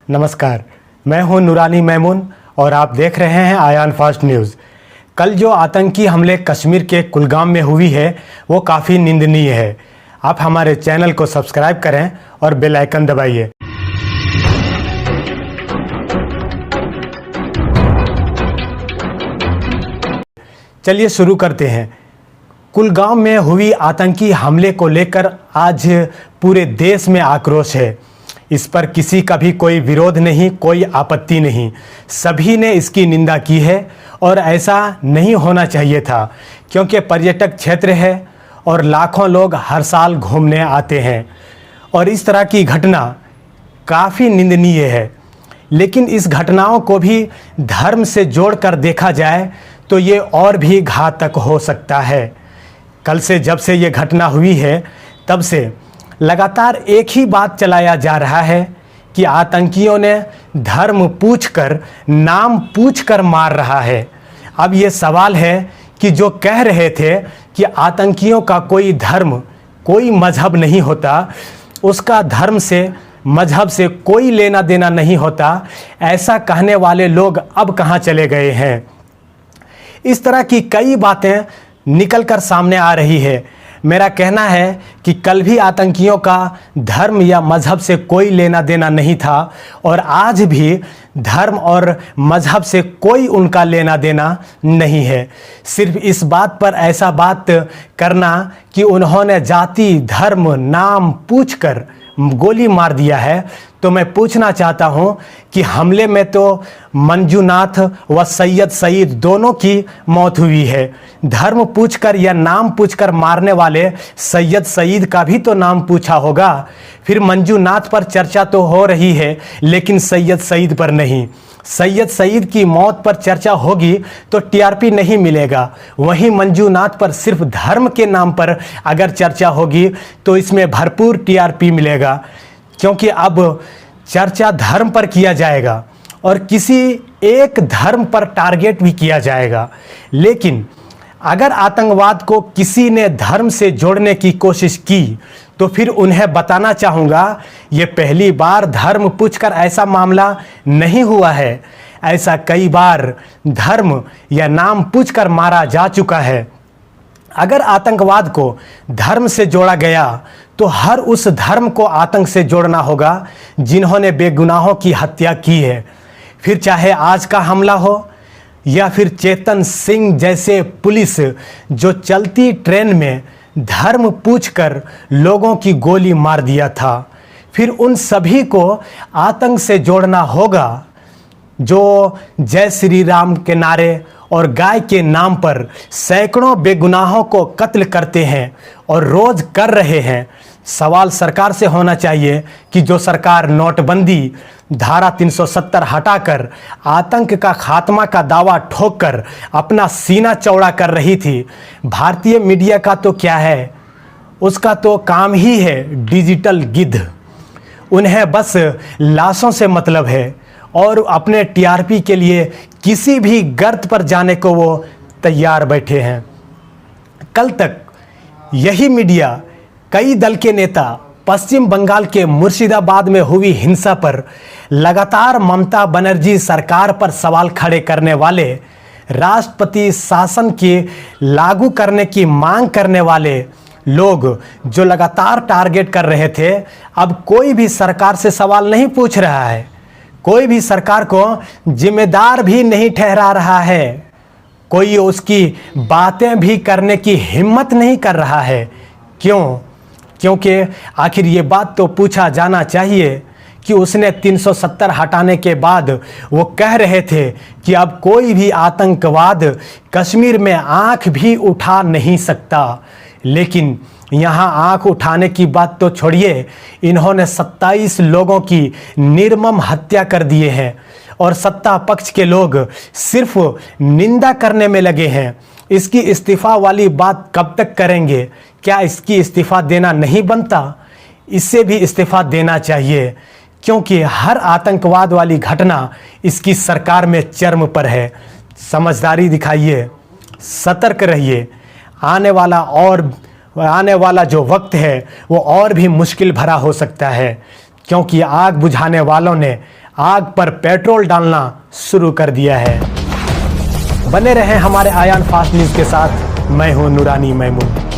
नमस्कार, मैं हूं नूरानी मैमून और आप देख रहे हैं आयान फास्ट न्यूज़। कल जो आतंकी हमले कश्मीर के कुलगाम में हुई है वो काफ़ी निंदनीय है। आप हमारे चैनल को सब्सक्राइब करें और बेल आइकन दबाइए। चलिए शुरू करते हैं। कुलगाम में हुई आतंकी हमले को लेकर आज पूरे देश में आक्रोश है। इस पर किसी का भी कोई विरोध नहीं, कोई आपत्ति नहीं। सभी ने इसकी निंदा की है और ऐसा नहीं होना चाहिए था, क्योंकि पर्यटक क्षेत्र है और लाखों लोग हर साल घूमने आते हैं और इस तरह की घटना काफ़ी निंदनीय है। लेकिन इस घटनाओं को भी धर्म से जोड़कर देखा जाए तो ये और भी घातक हो सकता है। कल से जब से ये घटना हुई है तब से लगातार एक ही बात चलाया जा रहा है कि आतंकियों ने धर्म पूछकर, नाम पूछकर मार रहा है। अब ये सवाल है कि जो कह रहे थे कि आतंकियों का कोई धर्म, कोई मजहब नहीं होता, उसका धर्म से, मजहब से कोई लेना देना नहीं होता, ऐसा कहने वाले लोग अब कहाँ चले गए हैं। इस तरह की कई बातें निकलकर सामने आ रही है। मेरा कहना है कि कल भी आतंकियों का धर्म या मजहब से कोई लेना देना नहीं था और आज भी धर्म और मजहब से कोई उनका लेना देना नहीं है। सिर्फ इस बात पर ऐसा बात करना कि उन्होंने जाति, धर्म, नाम पूछकर गोली मार दिया है, तो मैं पूछना चाहता हूं कि हमले में तो मंजूनाथ व सैयद सईद दोनों की मौत हुई है। धर्म पूछकर या नाम पूछकर मारने वाले सैयद सईद का भी तो नाम पूछा होगा। फिर मंजूनाथ पर चर्चा तो हो रही है लेकिन सैयद सईद पर नहीं। सैयद सईद की मौत पर चर्चा होगी तो टीआरपी नहीं मिलेगा। वहीं मंजूनाथ पर सिर्फ धर्म के नाम पर अगर चर्चा होगी तो इसमें भरपूर टीआरपी मिलेगा, क्योंकि अब चर्चा धर्म पर किया जाएगा और किसी एक धर्म पर टारगेट भी किया जाएगा। लेकिन अगर आतंकवाद को किसी ने धर्म से जोड़ने की कोशिश की तो फिर उन्हें बताना चाहूँगा, ये पहली बार धर्म पूछकर ऐसा मामला नहीं हुआ है। ऐसा कई बार धर्म या नाम पूछकर मारा जा चुका है। अगर आतंकवाद को धर्म से जोड़ा गया तो हर उस धर्म को आतंक से जोड़ना होगा जिन्होंने बेगुनाहों की हत्या की है। फिर चाहे आज का हमला हो या फिर चेतन सिंह जैसे पुलिस जो चलती ट्रेन में धर्म पूछकर लोगों की गोली मार दिया था, फिर उन सभी को आतंक से जोड़ना होगा जो जय श्री राम के नारे और गाय के नाम पर सैकड़ों बेगुनाहों को कत्ल करते हैं और रोज कर रहे हैं। सवाल सरकार से होना चाहिए कि जो सरकार नोटबंदी, धारा 370 हटाकर आतंक का खात्मा का दावा ठोककर अपना सीना चौड़ा कर रही थी, भारतीय मीडिया का तो क्या है, उसका तो काम ही है डिजिटल गिद्ध। उन्हें बस लाशों से मतलब है और अपने टीआरपी के लिए किसी भी गर्त पर जाने को वो तैयार बैठे हैं। कल तक यही मीडिया कई दल के नेता पश्चिम बंगाल के मुर्शिदाबाद में हुई हिंसा पर लगातार ममता बनर्जी सरकार पर सवाल खड़े करने वाले, राष्ट्रपति शासन के लागू करने की मांग करने वाले लोग जो लगातार टारगेट कर रहे थे, अब कोई भी सरकार से सवाल नहीं पूछ रहा है, कोई भी सरकार को जिम्मेदार भी नहीं ठहरा रहा है, कोई उसकी बातें भी करने की हिम्मत नहीं कर रहा है। क्यों? क्योंकि आखिर ये बात तो पूछा जाना चाहिए कि उसने 370 हटाने के बाद वो कह रहे थे कि अब कोई भी आतंकवाद कश्मीर में आंख भी उठा नहीं सकता। लेकिन यहाँ आंख उठाने की बात तो छोड़िए, इन्होंने 27 लोगों की निर्मम हत्या कर दिए हैं और सत्ता पक्ष के लोग सिर्फ निंदा करने में लगे हैं। इसकी इस्तीफा वाली बात कब तक करेंगे? क्या इसकी इस्तीफा देना नहीं बनता? इससे भी इस्तीफा देना चाहिए, क्योंकि हर आतंकवाद वाली घटना इसकी सरकार में चरम पर है। समझदारी दिखाइए, सतर्क रहिए। आने वाला जो वक्त है वो और भी मुश्किल भरा हो सकता है, क्योंकि आग बुझाने वालों ने आग पर पेट्रोल डालना शुरू कर दिया है। बने रहें हमारे आयान फास्ट न्यूज़ के साथ। मैं हूं नूरानी मैमून।